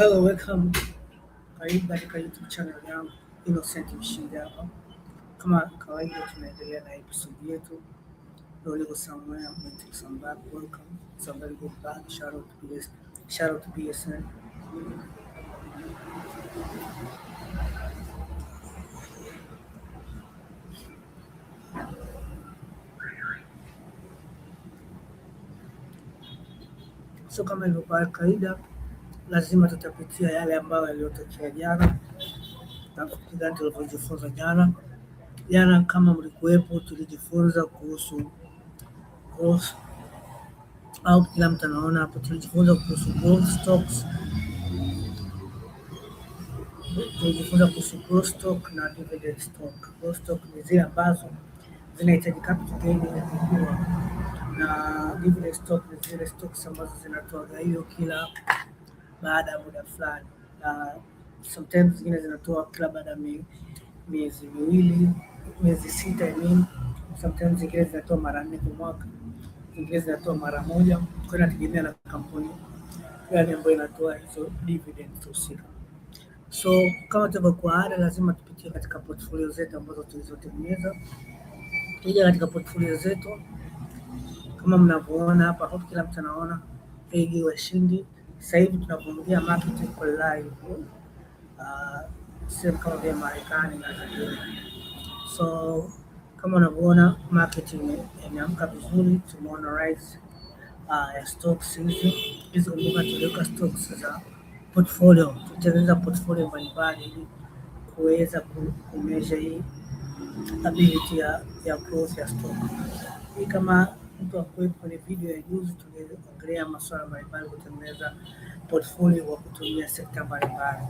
Hello, welcome. Karibu katika YouTube channel yangu Innocent Mshindi hapa. Kama kawaida tunaendelea na episode yetu. Leo somewhere I'm going to some back. Welcome. Somebody go back. Shout out to BS. Shout out to BSN. So kama ilivyokuwa kawaida, lazima tutapitia yale ambayo yaliyotokea jana na vitu gani tulivyojifunza jana. Jana kama mlikuwepo, tulijifunza kuhusu growth, au kila mtu anaona hapo, tulijifunza kuhusu growth stocks. Tulijifunza kuhusu growth stock na dividend stock. Growth stock ni zile ambazo zinahitaji capital gain ili kukua, na dividend stock ni zile stocks ambazo zinatoa gawio kila baada ya muda fulani, na sometimes zingine zinatoa kila baada ya miezi miwili, miezi sita. Sometimes zingine zinatoa mara 4 kwa mwaka, zingine zinatoa mara moja, kwa inategemea na kampuni gani ambayo inatoa hizo dividends husika. So kama tulivyokuwa ada, lazima tupitie katika portfolio zetu ambazo tulizotengeneza. Tukija katika portfolio zetu, kama mnavyoona hapa, hope kila mtu anaona AG washindi. Sasa hivi tunavyoongea market iko live, sehemu kama vile Marekani na Tanzania. So kama unavyoona market imeamka vizuri, tumeona rise ya stocks hizi. Kumbuka tuliweka stocks za portfolio, tutengeneza portfolio mbalimbali ili kuweza kumeasure hii ability ya growth ya stock. Hii kama mtu akuwepo kwenye video ya juzi, tuliongelea masuala mbalimbali kutengeneza portfolio kwa kutumia sekta mbalimbali.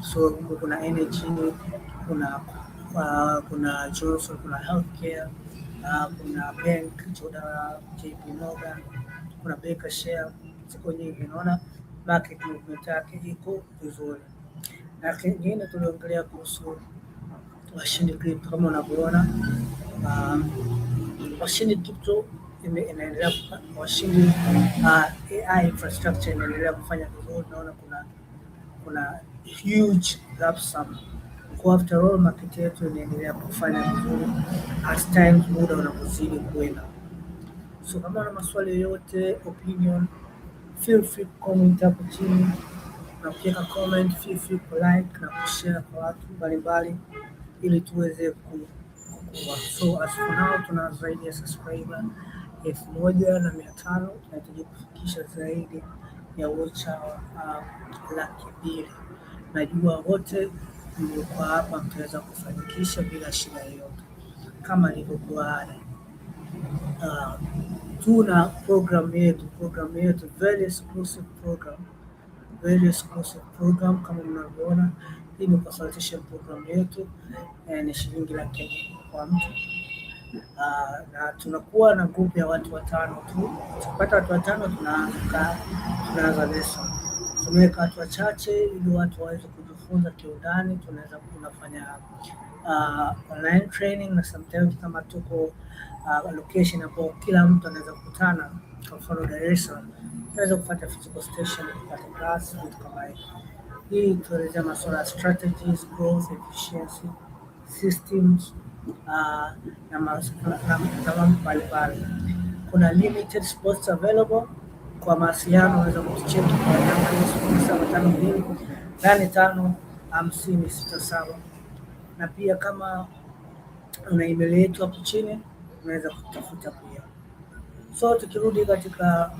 So kuna energy, kuna Johnson, kuna healthcare, kuna bank JP Morgan, kuna Baker share, ziko nyingi. Unaona market movement yake iko vizuri. Na kingine tuliongelea kuhusu washindi crypto. Kama unavyoona washindi crypto inaendelea, washindi AI infrastructure inaendelea kufanya vizuri. Naona kuna huge gap sum. Kwa after all market yetu inaendelea kufanya vizuri as time muda unapozidi kwenda. So kama una maswali yoyote, opinion, feel free comment hapo chini, na ukiweka comment feel free ku like na kushare kwa watu mbalimbali ili tuweze kukua. So as for now tuna zaidi ya subscriber 1,500, tunahitaji kufikisha zaidi ya watch hour 200,000. Najua wote mliokuwa hapa mtaweza kufanikisha bila shida yoyote. Kama ilivyokuwa ada, tuna program yetu very exclusive program. Kama mnavyoona, hii ni consultation program yetu, ni shilingi 1,000 kwa mtu, na tunakuwa na group ya watu 5 tu. Tukipata watu 5 tunaanza lesson. Tumeweka watu wachache ili watu waweze kujifunza kiundani. Tunafanya online training, na sometimes kama tuko location hapo kila mtu anaweza kukutana, kwa mfano Dar es Salaam, tunaweza kupata physical station kupata class vitu kama hivi. Hii tuelezea masuala ya strategies, growth, efficiency, systems na mambo mbalimbali. Kuna limited spots available. Kwa mawasiliano unaweza kutucheki kwa namba 0752855067, na pia kama una email yetu hapo chini unaweza kutafuta pia. So tukirudi katika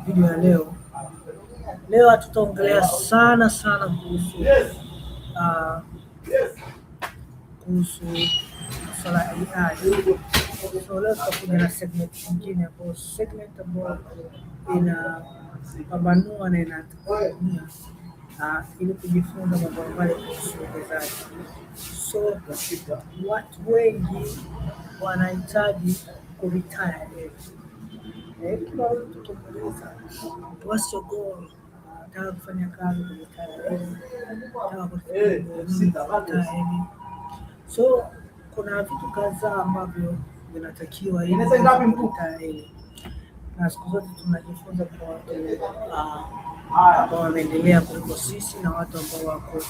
video ya leo hatutaongelea sana kuhusu masuala ya AI. So leo tutakuja na segment nyingine, ambayo segment ambayo inapambanua na inatumia ili kujifunza mambo mbalimbali kuhusu uwekezaji. So watu wengi wanahitaji kuretire. Kila mtu tumuuliza, what's your goal? Nataka kufanya kazi kuretire. So kuna vitu kadhaa ambavyo vinatakiwa ili kuretire, na siku zote tunajifunza kwa watu ambao wameendelea kuliko sisi na watu ambao wako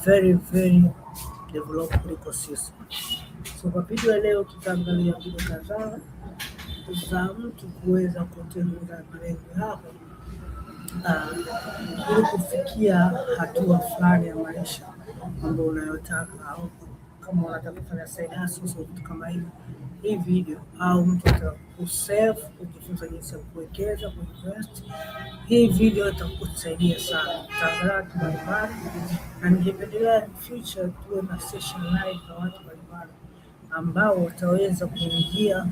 very developed kuliko sisi. So kwa video ya leo tutaangalia video kadhaa za mtu kuweza kutengeneza malengo yako ili kufikia hatua fulani ya maisha ambayo unayotaka, au kama unataka kufanya side hustle au vitu kama hivyo. Hii video au mtu ataka kusave, kujifunza jinsi ya kuwekeza, kuinvest, hii video itakusaidia sana. Tutaangalia watu mbalimbali na ningependelea in future tuwe na session live na watu mbalimbali ambao wataweza kuingia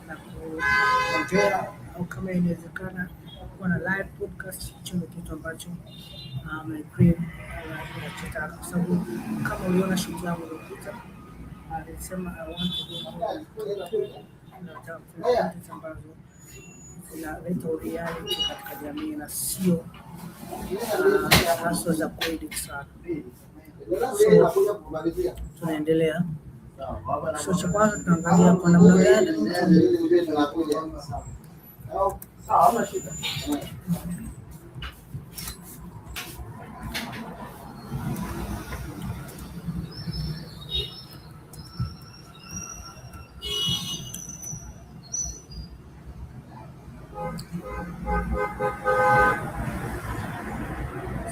na kuongea, au kama inawezekana kuwa na live podcast. Hicho ndio kitu ambacho nachotaka, kwa sababu kama uliona shoot yangu iliyopita, nilisema I want to do more nataka kufanya content ambazo zinaleta reality katika jamii na sio hasa za kuedit sana. So tunaendelea. So cha kwanza tunaangalia kwa namna gani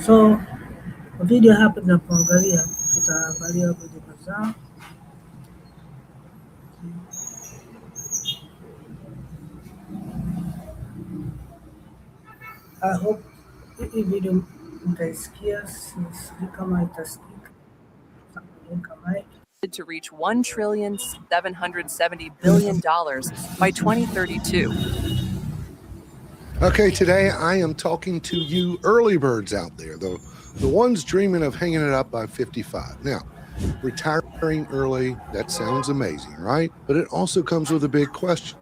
so video hapa tunapoangalia, tutaangalia video kadhaa. I hope hii video mtaisikia, sijui kama itasikika. To reach $1,770 billion by 2032. Okay, today I am talking to you early birds out there, the ones dreaming of hanging it up by 55. Now, retiring early, that sounds amazing, right? But it also comes with a big question.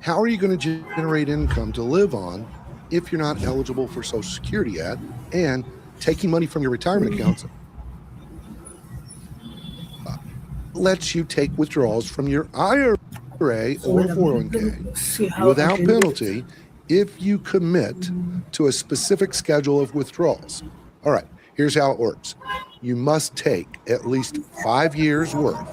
How are you going to generate income to live on if you're not eligible for Social Security yet, and taking money from your retirement accounts lets you take withdrawals from your IRA or 401k without penalty if you commit to a specific schedule of withdrawals. All right, here's how it works. You must take at least 5 years worth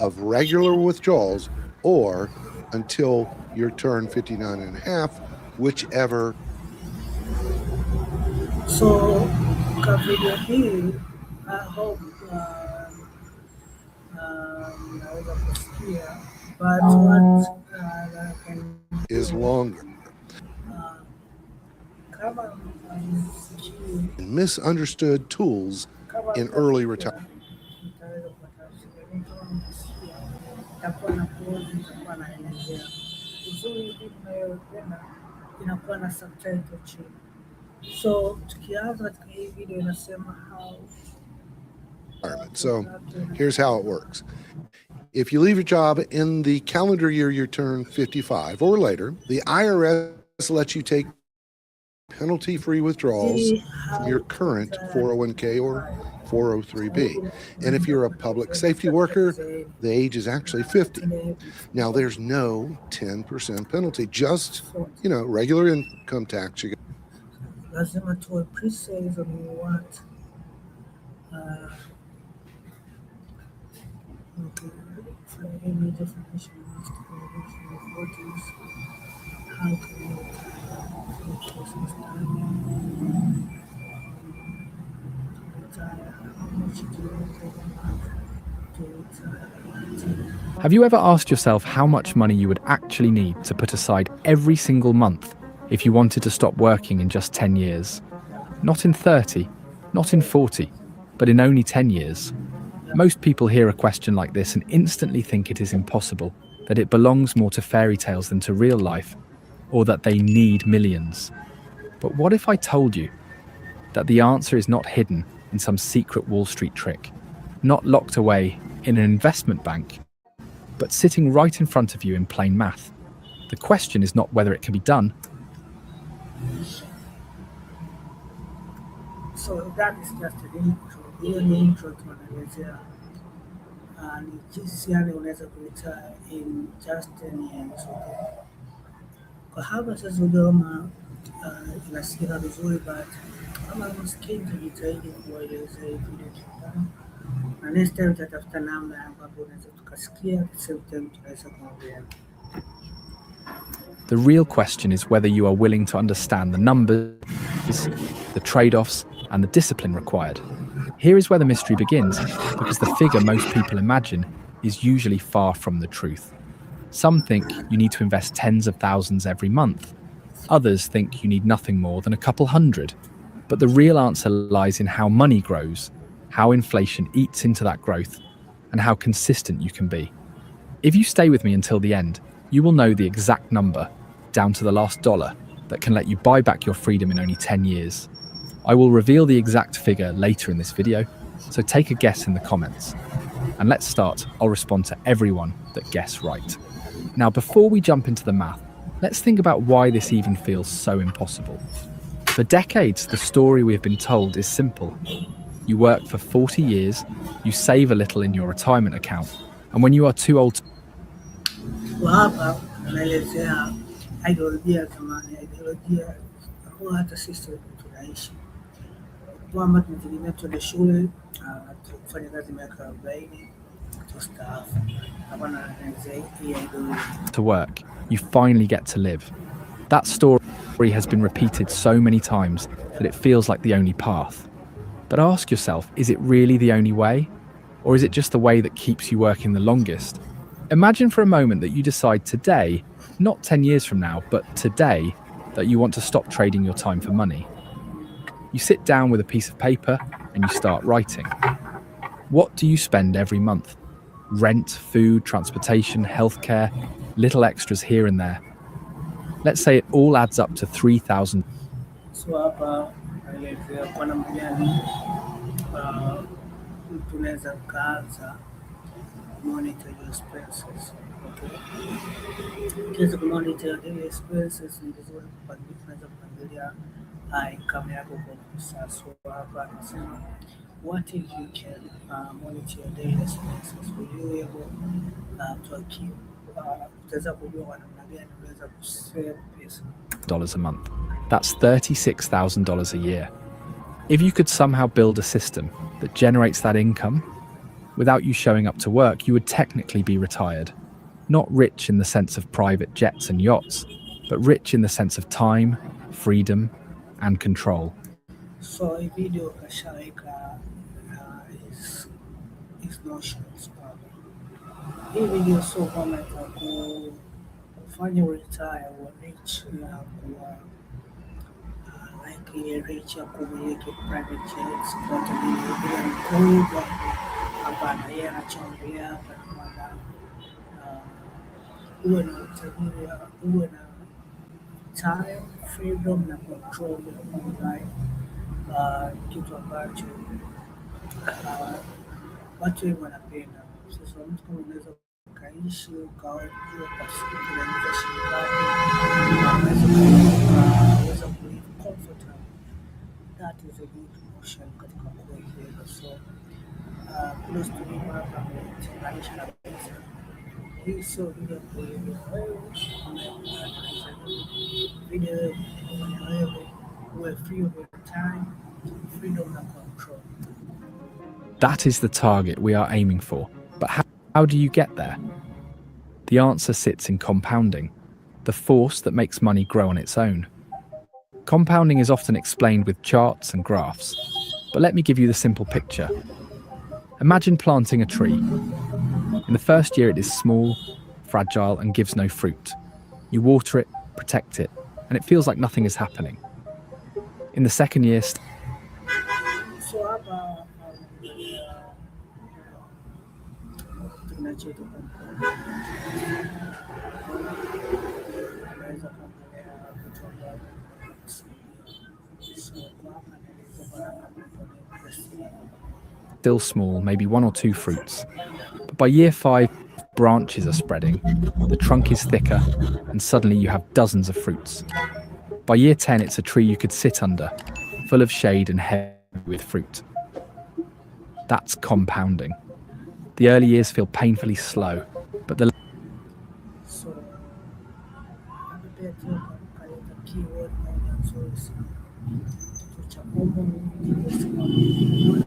of regular withdrawals, or until you turn 59 and a half, whichever. So kwa video hii, I hope naweza kusikia, but what is longer. Misunderstood tools in early retirement. So tukianza katika hii video inasema how. So here's how it works. If you leave your job in the calendar year you turn 55 or later, the IRS lets you take penalty-free withdrawals from your current 401k or 403b. And if you're a public safety worker, the age is actually 50. Now, there's no 10% penalty, just, regular income tax. Lazima tuwe precise on what any definition of what is, how to Have you ever asked yourself how much money you would actually need to put aside every single month if you wanted to stop working in just 10 years? Not in 30, not in 40, but in only 10 years. Most people hear a question like this and instantly think it is impossible, that it belongs more to fairy tales than to real life, or that they need millions. But what if I told you that the answer is not hidden in some secret Wall Street trick, not locked away in an investment bank, but sitting right in front of you in plain math? The question is not whether it can be done. So that is just an intro. Hiyo ni intro tunaelezea ni jinsi yani unaweza kuretire in just 10 years. Kahaba sasa Dodoma inasikika vizuri but kama msikii tujitahidi kuwaelezea hivi vitu na next time tutatafuta namna ambapo unaweza tukasikia at the same time tunaweza kuongea. The real question is whether you are willing to understand the numbers, the trade-offs, and the discipline required. Here is where the mystery begins, because the figure most people imagine is usually far from the truth. Some think you need to invest tens of thousands every month. Others think you need nothing more than a couple hundred. But the real answer lies in how money grows, how inflation eats into that growth, and how consistent you can be. If you stay with me until the end, you will know the exact number, down to the last dollar, that can let you buy back your freedom in only 10 years. I will reveal the exact figure later in this video, so take a guess in the comments. And let's start. I'll respond to everyone that guess right. Now, before we jump into the math, let's think about why this even feels so impossible. For decades, the story we have been told is simple. You work for 40 years, you save a little in your retirement account, and when you are too old to Kwa hapa anaelezea ideolojia ya zamani, ideolojia ambayo hata sisi tunaishi kwamba tunategemea tuende shule kufanya kazi miaka 40 tustaafu. Hapa anaelezea hii ideolojia. work, you finally get to live. That story has been repeated so many times that it feels like the only path. But ask yourself, is it really the only way? Or is it just the way that keeps you working the longest? Imagine for a moment that you decide today, not 10 years from now, but today, that you want to stop trading your time for money. You sit down with a piece of paper and you start writing. What do you spend every month? Rent, food, transportation, healthcare, little extras here and there. Let's say it all adds up to $3,000 So hapa anaelezea kwa namna gani mtu unaweza kaanza monitor your expenses. Okay. Ukiweza kumonitor your daily expenses ni vizuri unaweza kupangilia income yako kwa sasa. So hapa anasema what if you can monitor your daily expenses? Will you able to keep utaweza kujua kwa namna gani unaweza kusave pesa. a month. That's $36,000 a year. If you could somehow build a system that generates that income, without you showing up to work, you would technically be retired. Not rich in the sense of private jets and yachts, but rich in the sense of time, freedom, and control. So a video kashaweka his notions kwamba hii video sio kwamba kufanya retire wa rich na kuwa like rich ya kumiliki private jets kwa bila mkubwa. Hapana, yeye anachoongelea hapa ni kwamba uwe na utajiri, uwe na time, freedom na control ya life. Kitu ambacho watu wengi wanapenda. Sasa mtu kama unaweza ukaishi ukaweza kwa siku unaweza unaweza kulive comfortable. That is a good motion katika kuwekeza. So close to him hapa ametenganisha na pesa. Hii sio vile kueleza wewe video wewe uwe free of your time, freedom and control. That is the target we are aiming for. But how do you get there? The answer sits in compounding, the force that makes money grow on its own. Compounding is often explained with charts and graphs, but let me give you the simple picture. Imagine planting a tree. In the first year, it is small, fragile, and gives no fruit. You water it, protect it, and it feels like nothing is happening. In the second year, So hapa tunachotoka naweza kuongelea vitu ambavyo still small, maybe 1 or 2 fruits. But by year 5, branches are spreading, the trunk is thicker, and suddenly you have dozens of fruits. By year 10, it's a tree you could sit under, full of shade and heavy with fruit. That's compounding. The early years feel painfully slow, but the so I'm a bit keyword moja nzuri sana. Kitu cha common interest kwa mimi.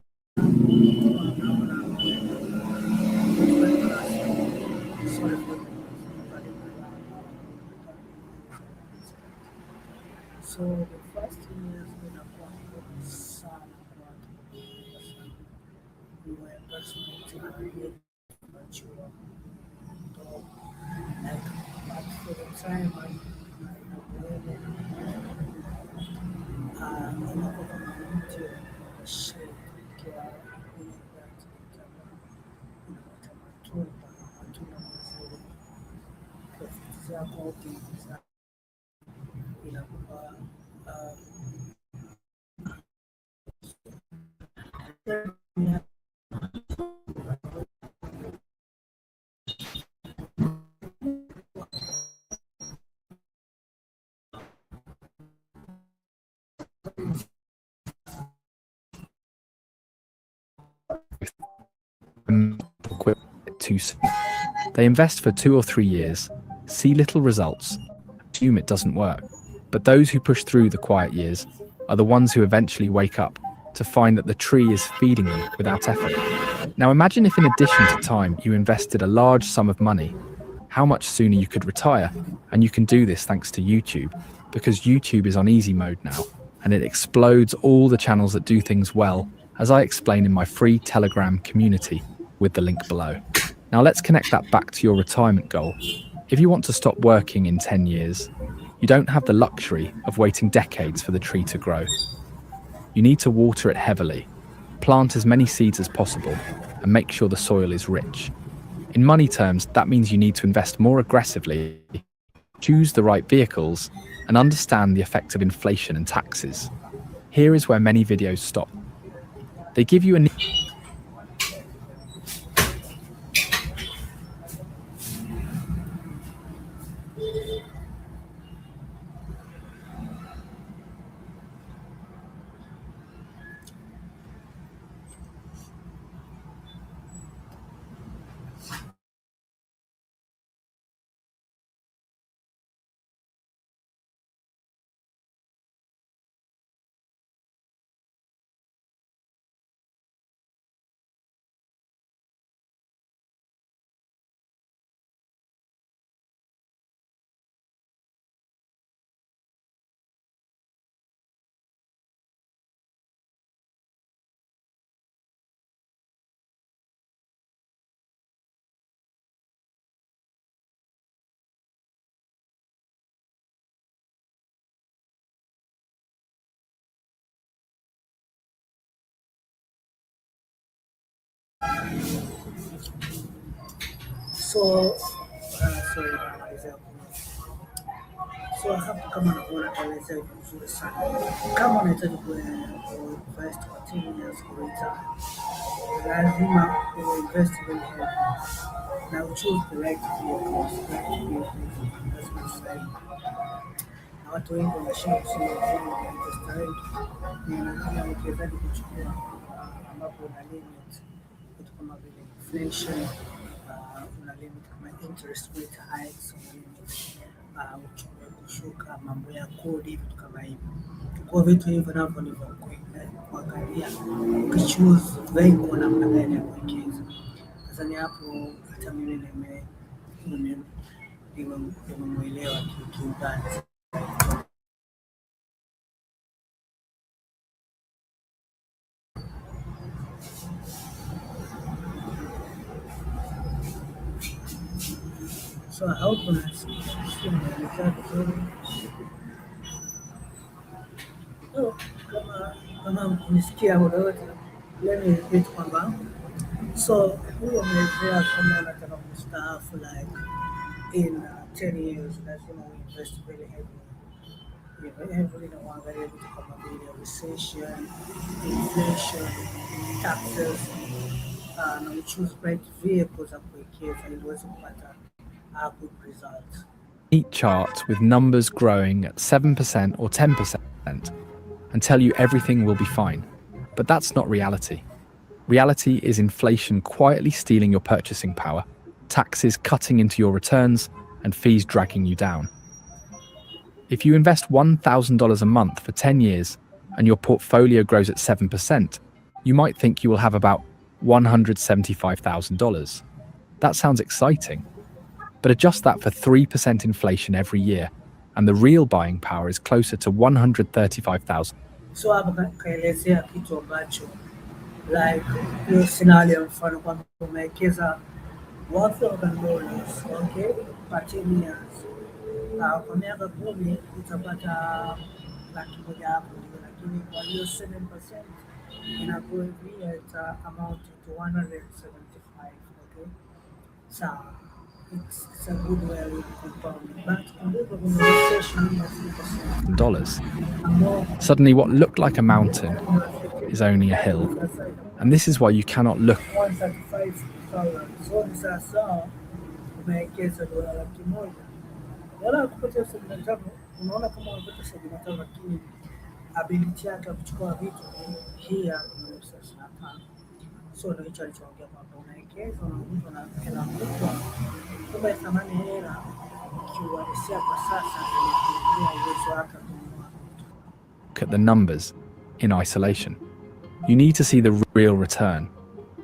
Sorry for the so the first years inakuwa ngumu sana kwa watu kuelewa sana. Your investment rate mature. So, like, but for the time inakuwa kama mti wa shade ikiwa ile that inapata matunda mazuri. Profit zako ukiingiza inakuwa quit too soon. They invest for 2 or 3 years, see little results, assume it doesn't work. But those who push through the quiet years are the ones who eventually wake up to find that the tree is feeding them without effort. Now imagine if in addition to time you invested a large sum of money, how much sooner you could retire. And you can do this thanks to YouTube, because YouTube is on easy mode now, and it explodes all the channels that do things well, as I explain in my free Telegram community with the link below. Now let's connect that back to your retirement goal. If you want to stop working in 10 years, you don't have the luxury of waiting decades for the tree to grow. You need to water it heavily, plant as many seeds as possible, and make sure the soil is rich. In money terms, that means you need to invest more aggressively, choose the right vehicles, and understand the effect of inflation and taxes. Here is where many videos stop. They give you a so sorry, so hapo kama unavyoona tuelezea vizuri sana. Kama unahitaji kuinvest kwa 10 years kuleta, lazima uinvest very heavily. Now choose the right vehicles, lazima usaidie. Na watu wengi wanashindwa kusema kwamba investor wengi ni lazima uwekezaji kuchukua ambapo una limit vitu kama vile inflation, una limit kama interest rate hikes, una limit uchumi kushuka, mambo ya kodi, vitu kama hivyo. Kwa vitu hivyo navyo ni vya kuangalia ukichoose vehicle namna gani ya kuwekeza. Sasa ni hapo hata mimi nimemuelewa kiundani. So I hope unaelezea vizuri. Kama unisikia muda wote, let me repeat kwamba so huyo ameelezea kama unataka kustaafu like in 10 years, lazima uinvest very heavily na uangalie vitu kama vile recession, inflation, taxes, na uchoose right vehicles za kuwekeza ili uweze kupata good results. neat chart with numbers growing at 7% or 10% and tell you everything will be fine. But that's not reality. Reality is inflation quietly stealing your purchasing power, taxes cutting into your returns, and fees dragging you down. If you invest $1,000 a month for 10 years and your portfolio grows at 7%, you might think you will have about $175,000. That sounds exciting, but adjust that for 3% inflation every year, and the real buying power is closer to $135,000. So hapa kaelezea kitu ambacho like hiyo scenario, mfano kwamba umewekeza $1,000, okay, for 10 years. Kwa miaka 10 utapata $1,000 hapo, lakini kwa hiyo 7% inakuwa vile ita amount to 175, okay. Sawa, it's a good way of compounding, but kumbuka kuna recession ya 3%. Suddenly, what looked like a mountain is only a hill. And this is why you cannot look $135,000. So ni sawa umewekeza $100,000. Wala kupatia 75, unaona kama unapata 75, lakini ability yake ya kuchukua vitu hii hapa ni 65. So ndio hicho alichoongea kwamba unawekeza na hela kubwa, kumbe thamani ya hela kiuhalisia kwa sasa ni uwezo wake kununua. at the numbers in isolation. You need to see the real return.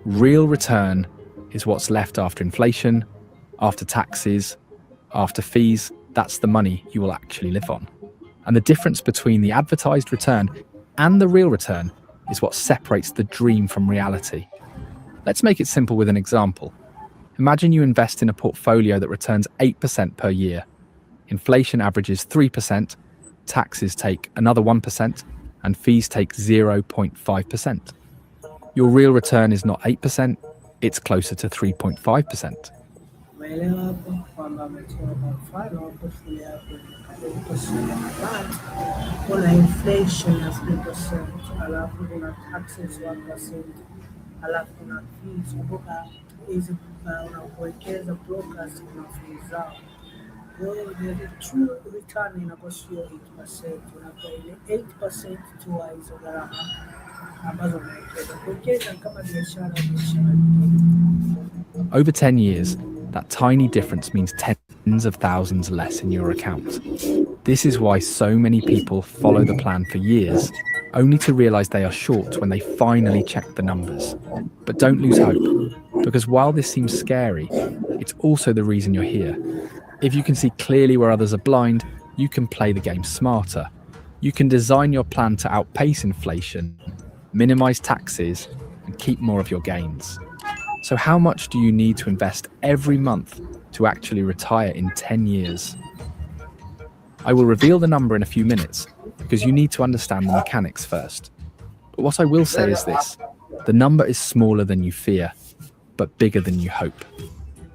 Real return is what's left after inflation, after taxes, after fees. That's the money you will actually live on. And the difference between the advertised return and the real return is what separates the dream from reality. Let's make it simple with an example. Imagine you invest in a portfolio that returns 8% per year. Inflation averages 3%, taxes take another 1%, and fees take 0.5%. Your real return is not 8%, it's closer to 3.5%. Umeelewa hapo kwamba ametoa kwa mfano portfolio yako kuna inflation ya 3%, alafu kuna taxes 1%, alafu kuna fees. Kumbuka hizi unapowekeza brokers kuna fees zao. Kwa hiyo the true return inakuwa sio 8%, unakuwa ile 8% tu ya hizo gharama ambazo umewekeza. Kuwekeza kama biashara nyingine. Over 10 years, that tiny difference means tens of thousands less in your account. This is why so many people follow the plan for years, only to realize they are short when they finally check the numbers. But don't lose hope, because while this seems scary, it's also the reason you're here. If you can see clearly where others are blind, you can play the game smarter. You can design your plan to outpace inflation, minimize taxes, and keep more of your gains. So how much do you need to invest every month to actually retire in 10 years? I will reveal the number in a few minutes because you need to understand the mechanics first. But what I will say is this: the number is smaller than you fear, but bigger than you hope.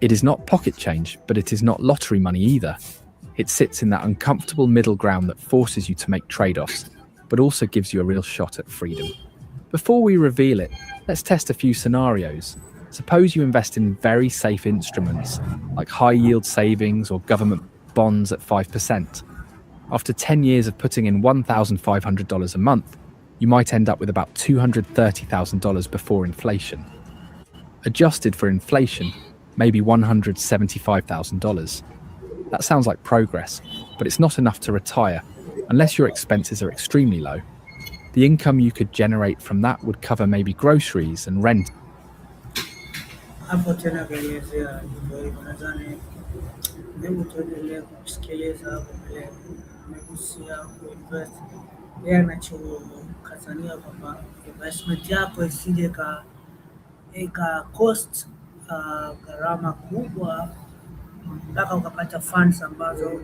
It is not pocket change, but it is not lottery money either. It sits in that uncomfortable middle ground that forces you to make trade-offs, but also gives you a real shot at freedom. Before we reveal it, let's test a few scenarios. Suppose you invest in very safe instruments like high-yield savings or government bonds at 5%. After 10 years of putting in $1,500 a month, you might end up with about $230,000 before inflation. Adjusted for inflation, maybe $175,000. That sounds like progress, but it's not enough to retire unless your expenses are extremely low. The income you could generate from that would cover maybe groceries and rent. Hapo tena kaelezea hivyo, nadhani hebu tuendelee kusikiliza hapo mbele. Amegusia kuinvest, yeye anachokazania kwamba investment yako isije ika cost gharama kubwa mpaka ukapata funds ambazo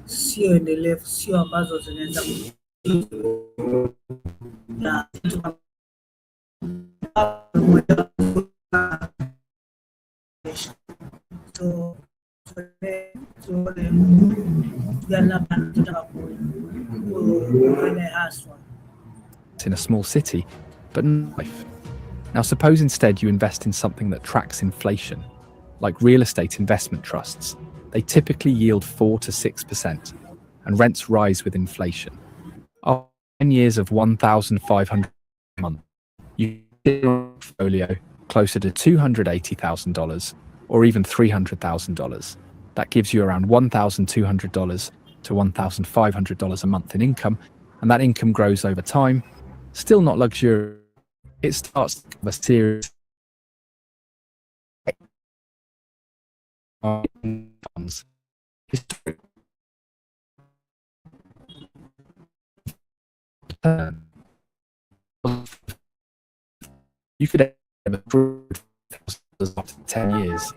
sio endelevu, sio ambazo zinaweza na in a small city, but in life. Now suppose instead you invest in something that tracks inflation, like real estate investment trusts. They typically yield 4 to 6%, and rents rise with inflation. After 10 years of $1,500 a month, you get your portfolio closer to $280,000 or even $300,000. That gives you around $1,200 to $1,500 a month in income, and that income grows over time. Still not luxurious. It starts to become a serious funds. You could have after 10 years.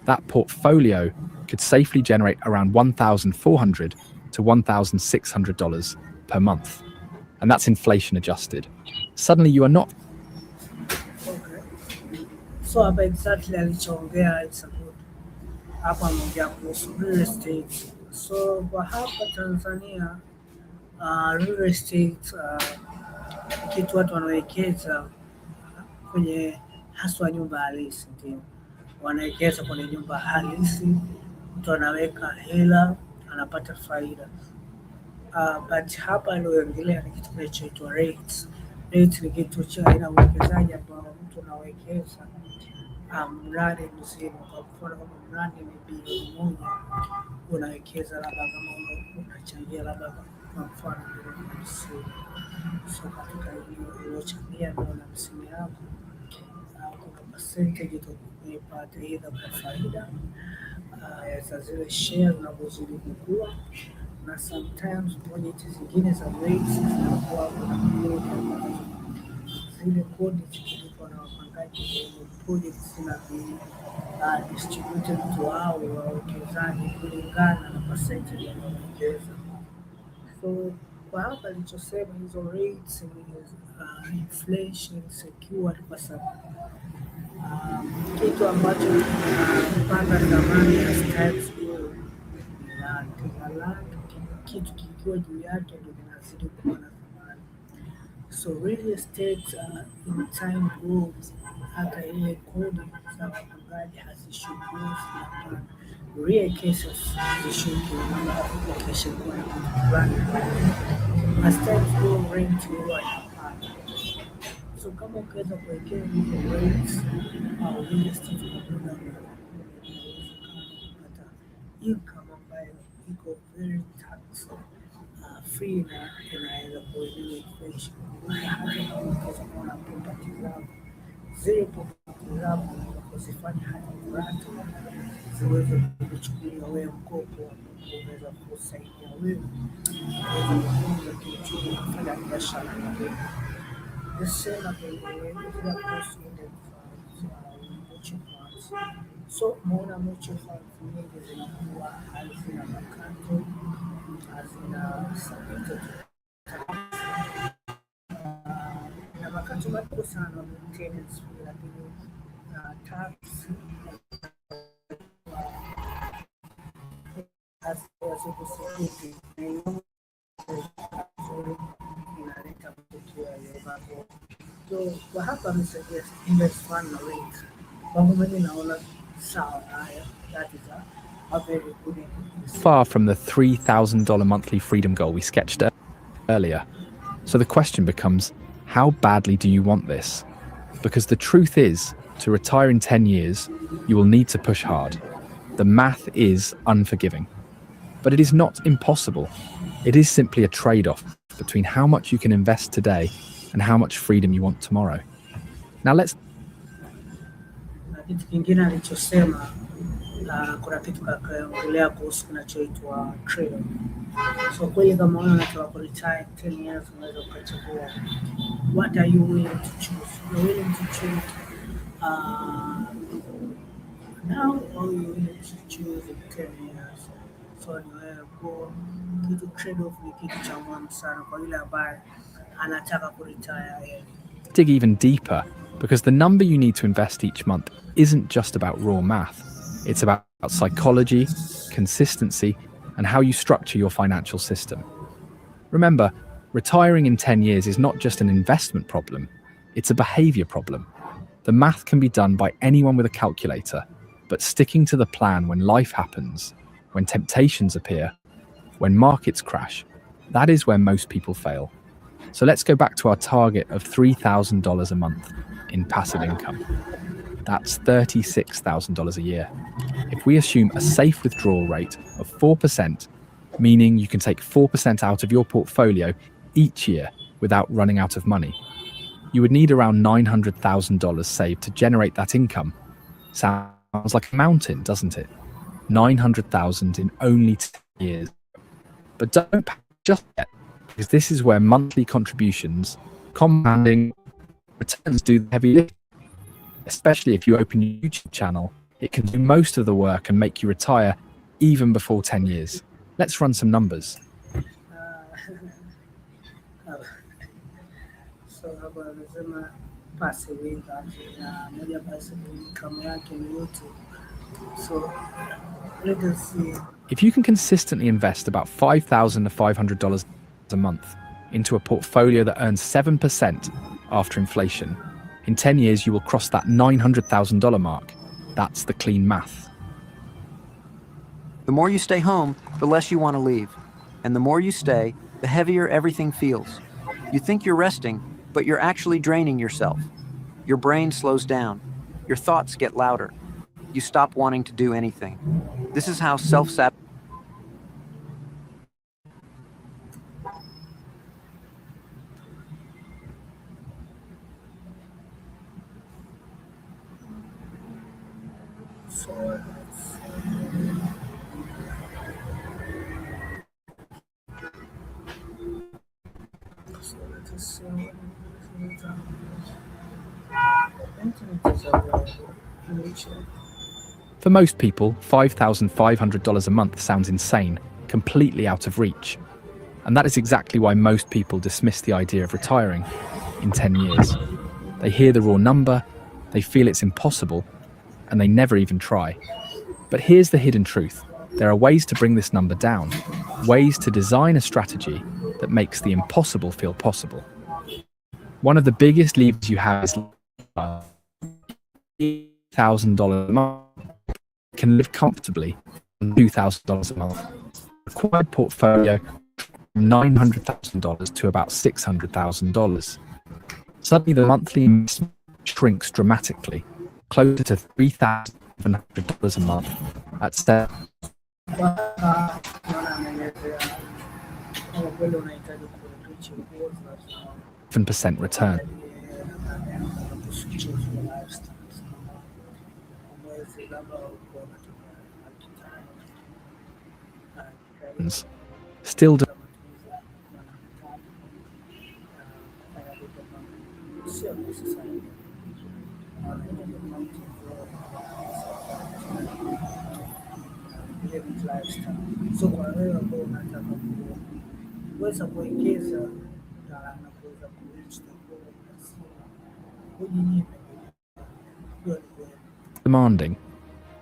That portfolio could safely generate around $1,400 to $1,600 per month. And that's inflation adjusted. Suddenly you are not. Okay. So hapa exactly alichoongea it's a good. Hapa ameongea kuhusu real estate. So kwa hapa Tanzania real estate kitu watu wanawekeza kwenye haswa nyumba halisi, ndio wanawekeza kwenye nyumba halisi. Mtu anaweka hela anapata faida. But hapa alioongelea ni kitu kinachoitwa rates. Rates ni kitu cha aina uwekezaji ambao mtu anawekeza mradi mzima. Kwa mfano kama mradi ni bilioni 1, unawekeza labda kama unachangia labda kwa mfano bilioni 50. So katika hiyo uliochangia ndio na msimu yako kuna percentage utaipata either kwa faida ya zile share zinazozidi kukua, na sometimes project zingine za rates zinakuwa kuna kodi ambazo zile kodi zikilipwa na wapangaji kwenye project zina distributed to hao wawekezaji kulingana na percentage wanayowekeza. So kwa hapa alichosema hizo rates ni inflation secured, kwa sababu kitu ambacho kinapanda thamani as times go ni land. Kitu kikiwa juu yake ndio kinazidi kuwa na thamani. So real estate in time goes, hata ile kodi za wapangaji hazishuki, na real cases zishuki location kwa fulani. As times go rent huwa inapanda. So kama ukiweza kuwekea hizo rates au real estate kwa muda mrefu, kupata income ambayo iko very tax free na inaweza kuelewa inflation. Hata kama ukiweza kuona property zako, zile property zako unazozifanya hata mradi ziweze kuchukuliwa wewe mkopo, unaweza kusaidia wewe kuweza kukuza kiuchumi, kufanya biashara na wewe. Sema kuelezea kuhusu mutual funds. So umeona mutual funds nyingi zinakuwa hazina makato, hazina submitted na makato madogo sana, maintenance fee, lakini tax inaleta matokeo yaliyo. So kwa hapa amesuggest invest fund na rate. Kwangu mimi naona sawa haya, that is a very good investment. Far from the $3,000 monthly freedom goal we sketched earlier. So the question becomes, how badly do you want this? Because the truth is, to retire in 10 years, you will need to push hard. The math is unforgiving. But it is not impossible. It is simply a trade-off between how much you can invest today and how much freedom you want tomorrow. Now let's. Kitu kingine alichosema, kuna kitu kaongelea kuhusu kinachoitwa trade. So kweli kama wewe unataka ku retire 10 years, unaweza ukachagua what are you willing to choose. You're willing to choose now, or you're willing to choose in 10 years. So ni wewe kwa kitu trade off ni kitu cha muhimu sana kwa yule ambaye anataka ku retire. Dig even deeper, because the number you need to invest each month isn't just about raw math. It's about psychology, consistency, and how you structure your financial system. Remember, retiring in 10 years is not just an investment problem, it's a behavior problem. The math can be done by anyone with a calculator, but sticking to the plan when life happens, when temptations appear, when markets crash, that is where most people fail. So let's go back to our target of $3,000 a month in passive income. That's $36,000 a year. If we assume a safe withdrawal rate of 4%, meaning you can take 4% out of your portfolio each year without running out of money. You would need around $900,000 saved to generate that income. Sounds like a mountain, doesn't it? 900,000 in only 10 years. But don't panic just yet, because this is where monthly contributions, compounding, returns do the heavy lifting. Especially if you open your YouTube channel, it can do most of the work and make you retire even before 10 years. Let's run some numbers. So hapa anasema passive income na moja passive income yake ni YouTube. So let us see. If you can consistently invest about $5,500 a month into a portfolio that earns 7% after inflation, in 10 years you will cross that $900,000 mark. That's the clean math. The more you stay home, the less you want to leave. And the more you stay, the heavier everything feels. You think you're resting, but you're actually draining yourself. Your brain slows down. Your thoughts get louder. You stop wanting to do anything. This is how self-sabotage. So let us see what internet is available in each. For most people, $5,500 a month sounds insane, completely out of reach. And that is exactly why most people dismiss the idea of retiring in 10 years. They hear the raw number, they feel it's impossible, and they never even try. But here's the hidden truth. There are ways to bring this number down, ways to design a strategy that makes the impossible feel possible. One of the biggest levers you have is $1,000 a month. Can live comfortably on $2,000 a month. Required portfolio from $900,000 to about $600,000. Suddenly, the monthly investment shrinks dramatically, closer to $3,700 a month at 7% return. Still so kwa wewe ambao unataka kuweza kuwekeza na kuweza kureach the goal, kujinyima demanding,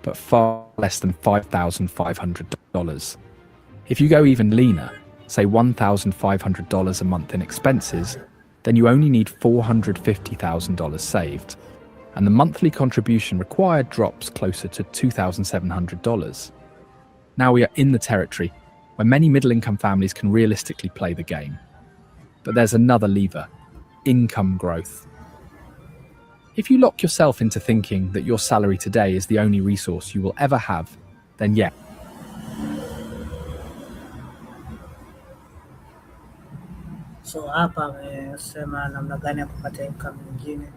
but far less than $5,500. If you go even leaner, say $1,500 a month in expenses, then you only need $450,000 saved, and the monthly contribution required drops closer to $2,700. Now we are in the territory where many middle-income families can realistically play the game. But there's another lever: income growth. If you lock yourself into thinking that your salary today is the only resource you will ever have, then yeah. So hapa amesema namna gani ya kupata income nyingine,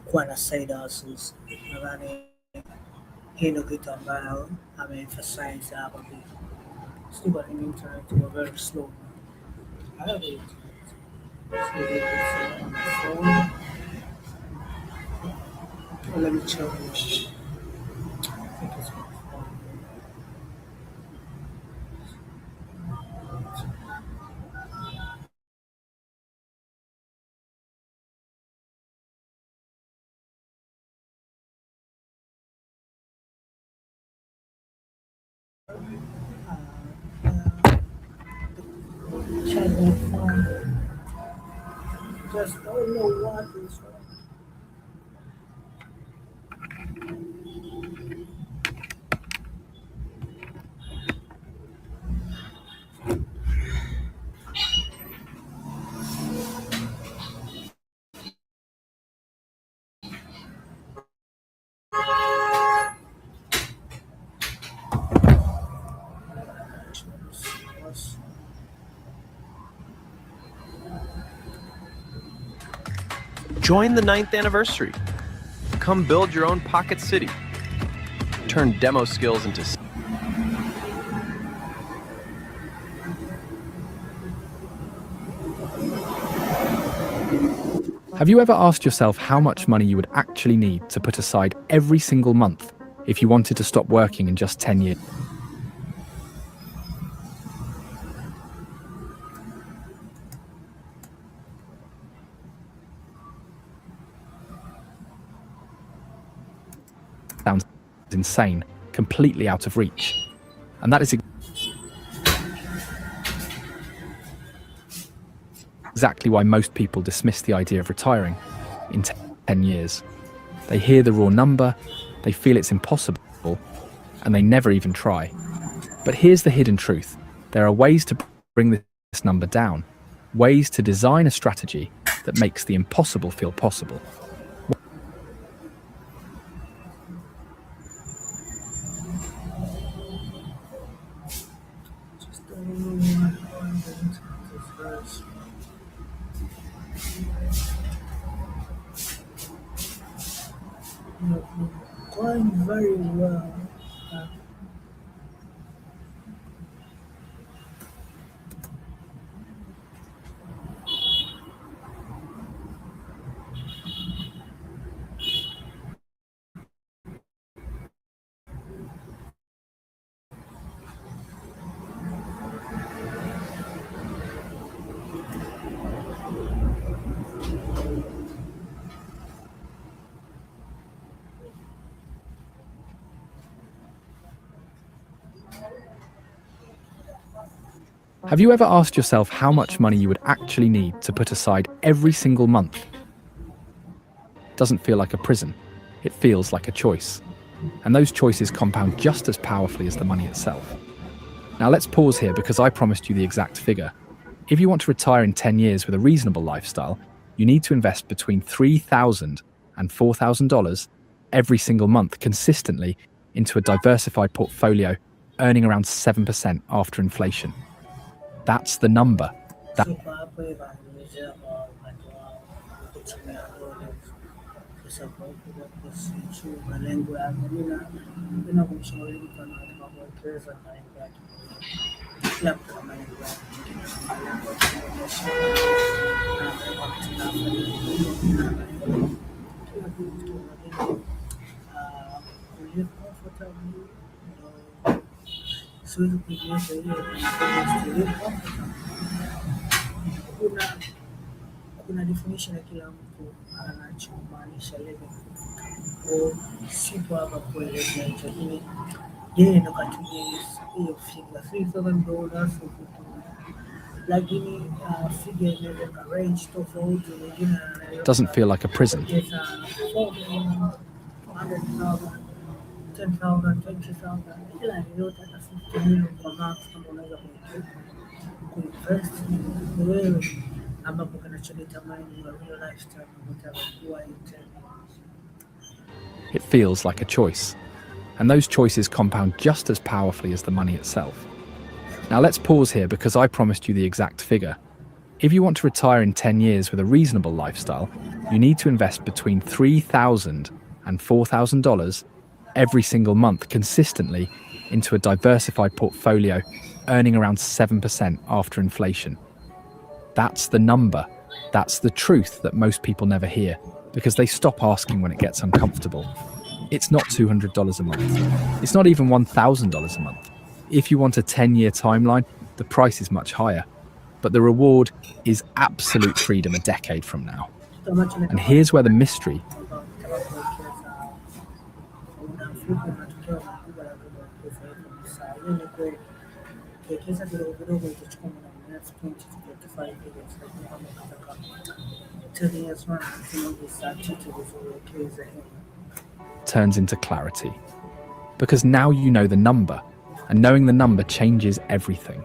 kuwa na side hustles. Nadhani hii ndio kitu ambayo ameemphasize hapa pia. Still got an internet was very slow. I have it. So it is on my phone. Well, let me check. I think it's my phone. Check my phone. Just don't know what is wrong. Join the 9th anniversary. Come build your own pocket city. Turn demo skills into Have you ever asked yourself how much money you would actually need to put aside every single month if you wanted to stop working in just 10 years? Sounds insane, completely out of reach. And that is exactly why most people dismiss the idea of retiring in 10 years. They hear the raw number, they feel it's impossible, and they never even try. But here's the hidden truth. There are ways to bring this number down, ways to design a strategy that makes the impossible feel possible. Going very well. Have you ever asked yourself how much money you would actually need to put aside every single month? It doesn't feel like a prison. It feels like a choice. And those choices compound just as powerfully as the money itself. Now let's pause here because I promised you the exact figure. If you want to retire in 10 years with a reasonable lifestyle, you need to invest between $3,000 and $4,000 every single month consistently into a diversified portfolio, earning around 7% after inflation. That's the number. Siwezi kuiweza hiyo kuna definition ya kila mtu anachomaanisha living. Sipo hapa kuelezea hicho, lakini yeye ndo katumia hiyo figure $3,000 lakini figure inaweza ka range tofauti, wengine Doesn't feel like a prison. 4,000, 100,000, 10,000, 20,000, ila yote hata 50 million kwa max kama unaweza kuinvest ni wewe, ambapo kinachodetermine your real lifestyle utakuwa in 10 years. It feels like a choice. And those choices compound just as powerfully as the money itself. Now let's pause here because I promised you the exact figure. If you want to retire in 10 years with a reasonable lifestyle, you need to invest between $3,000 and $4,000 every single month consistently into a diversified portfolio, earning around 7% after inflation. That's the number. That's the truth that most people never hear because they stop asking when it gets uncomfortable. It's not $200 a month. It's not even $1,000 a month. If you want a 10-year timeline, the price is much higher. But the reward is absolute freedom a decade from now. And here's where the mystery turns into clarity. Because now you know the number, and knowing the number changes everything.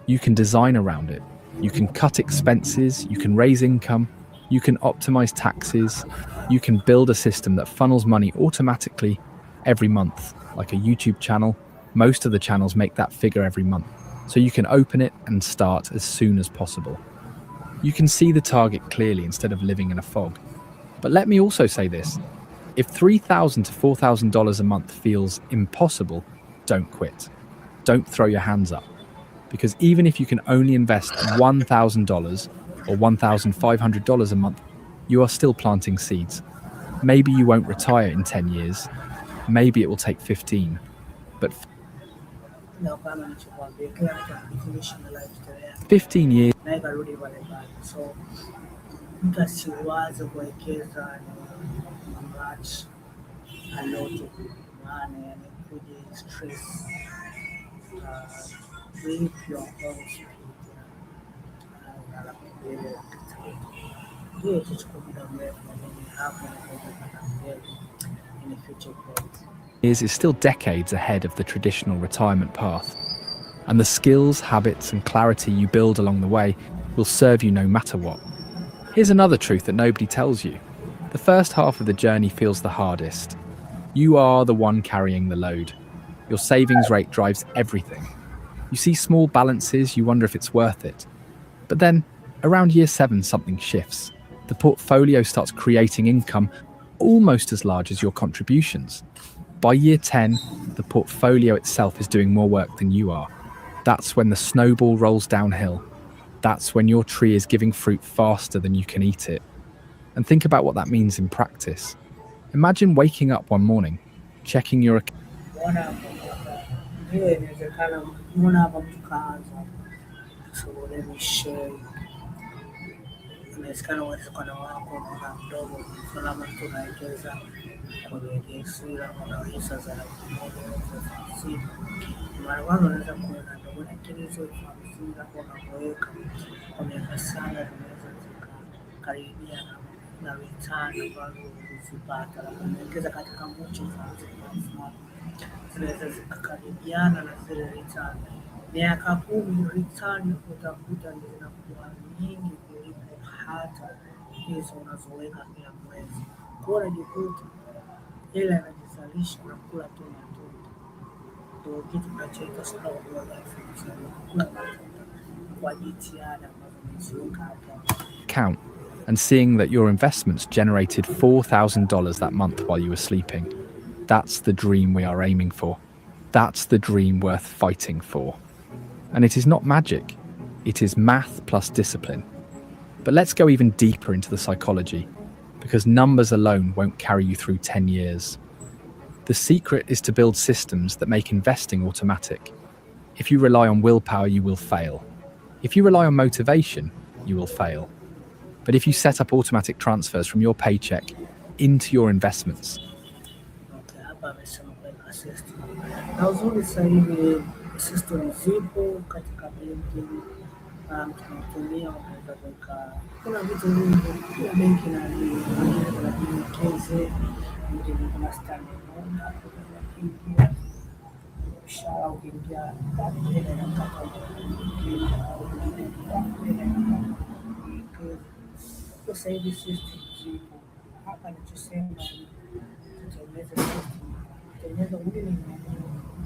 You can design around it. You can cut expenses, you can raise income, you can optimize taxes, you can build a system that funnels money automatically every month, like a YouTube channel. Most of the channels make that figure every month, so you can open it and start as soon as possible. You can see the target clearly instead of living in a fog. But let me also say this. If $3,000 to $4,000 a month feels impossible, don't quit. Don't throw your hands up. Because even if you can only invest $1,000 or $1,500 a month, you are still planting seeds. Maybe you won't retire in 10 years. Maybe it will take 15. But na kama nilichokuambia kila mtu ana definition ya lifestyle yake 15 years na ikarudi pale pale. So mtu asiwaze kuwekeza ni much a lot of money and kuja stress with your own speed na mbele ndio kichukua muda mrefu na hapo na kupata mbele in the future growth. is still decades ahead of the traditional retirement path. And the skills, habits, and clarity you build along the way will serve you no matter what. Here's another truth that nobody tells you. The first half of the journey feels the hardest. You are the one carrying the load. Your savings rate drives everything. You see small balances, you wonder if it's worth it. But then, around year 7, something shifts. The portfolio starts creating income almost as large as your contributions. By year 10, the portfolio itself is doing more work than you are. That's when the snowball rolls downhill. That's when your tree is giving fruit faster than you can eat it. And think about what that means in practice. Imagine waking up one morning, checking your account. Mbona ndio inawezekana, mbona hapa mtu kaanza, so let me share. Inawezekana uwezekano wako na mdogo, salama mtu unawekeza kwenye gesira na hisa za laki mara kwanza unaweza kuona ndogo, lakini hizo 50 hapo unaweka kwa sana zinaweza zikakaribia na return ambazo uzipata, unaongeza katika mmoja zinaweza zikakaribiana na zile return. Miaka 10 return utakuta ndio zinakuwa nyingi kuliko hata hizo unazoweka kila mwezi. Kwa hiyo unajikuta hela inajizalisha na kula tu matunda. Ndio kitu tunachoita slow growth, kula matunda kwa jitihada ambazo umeziweka hapo. Account and seeing that your investments generated $4,000 that month while you were sleeping. That's the dream we are aiming for. That's the dream worth fighting for. And it is not magic. It is math plus discipline. But let's go even deeper into the psychology, because numbers alone won't carry you through 10 years. The secret is to build systems that make investing automatic. If you rely on willpower, you will fail. If you rely on motivation, you will fail. But if you set up automatic transfers from your paycheck into your investments, Okay, hapa amesema kwa system. Na uzuri sasa hivi system zipo katika benki tunatumia, unaweza kuweka, kuna vitu vingi, kila benki na kuna keze, kuna standard order, kuna mshahara ukiingia ile inakata kwa sasa hivi system zipo. Hapa nichosema tutengeneze system, tutengeneze ule ni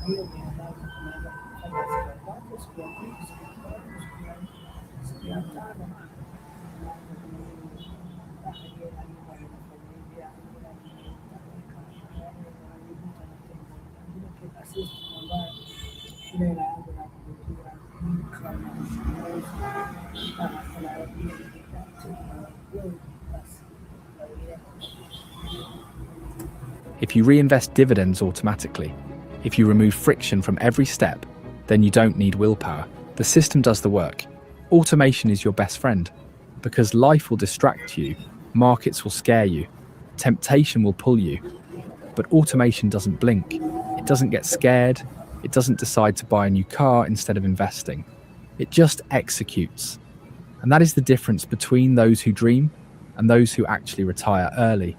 hiyo binadamu tunaweza kufanya siku tatu, siku mbili, siku ya tano. if you reinvest dividends automatically, if you remove friction from every step, then you don't need willpower. The system does the work. Automation is your best friend, because life will distract you, markets will scare you, temptation will pull you. But automation doesn't blink. It doesn't get scared. It doesn't decide to buy a new car instead of investing. It just executes. And that is the difference between those who dream and those who actually retire early.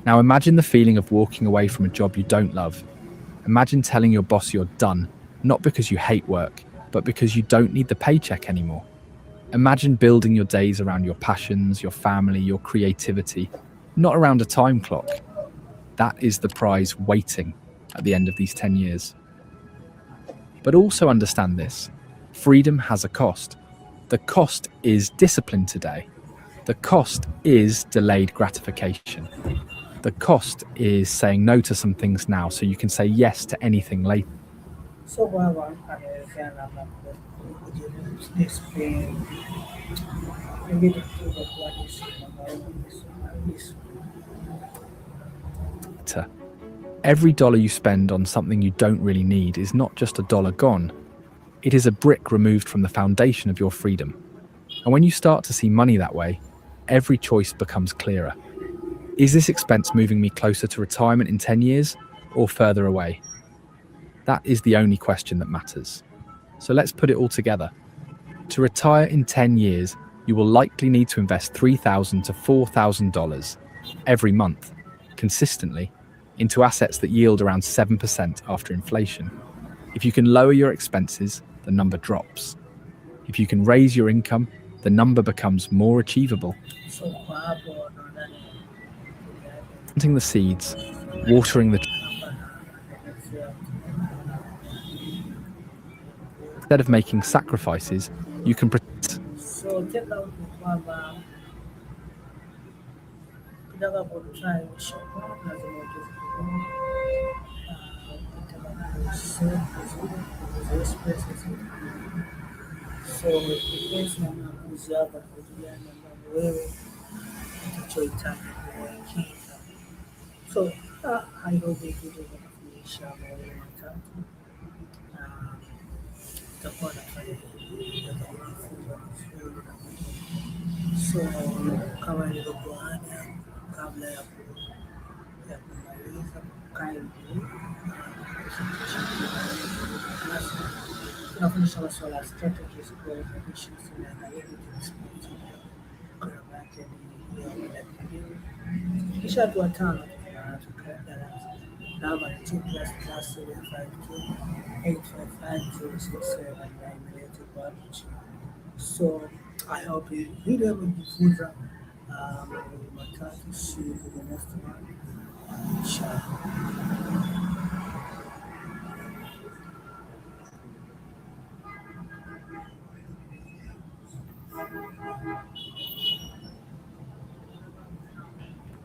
Now imagine the feeling of walking away from a job you don't love. Imagine telling your boss you're done, not because you hate work, but because you don't need the paycheck anymore. Imagine building your days around your passions, your family, your creativity, not around a time clock. That is the prize waiting at the end of these 10 years. But also understand this, freedom has a cost. The cost is discipline today. The cost is delayed gratification. The cost is saying no to some things now so you can say yes to anything later. So kwa anaelezea namna kudisplay pengine kutoka kwa disi Every dollar you spend on something you don't really need is not just a dollar gone. It is a brick removed from the foundation of your freedom. And when you start to see money that way, every choice becomes clearer. Is this expense moving me closer to retirement in 10 years or further away? That is the only question that matters. So let's put it all together. To retire in 10 years, you will likely need to invest $3,000 to $4,000 every month, consistently, into assets that yield around 7% after inflation. If you can lower your expenses, the number drops. If you can raise your income, the number becomes more achievable. so kwa hapo nadhani Planting the seeds, watering the instead of making sacrifices, you can protect. so take out ni kwamba ukitaka kutry shop lazima uwekeze kidogo. Ukitaka kusave vizuri spaces. So depends na maamuzi yako na vitu gani ambavyo wewe utachohitaji kuwekeza. So I hope hii video itakufundisha mawili matatu na utakuwa nafanya kujifunza vizuri. So kama ilivyokuwa ada, kabla ya kumaliza kindly tunafundisha masuala ya strategies, qualifications na analytics gharama yake ni ya milioni 2. Kisha hatua 5 tunaanza darasa namba ni 2++752855067 na imeleta kwa hapo chini. So I hope hii video imejifunza mambo matatu. See you for the next one. Inshallah.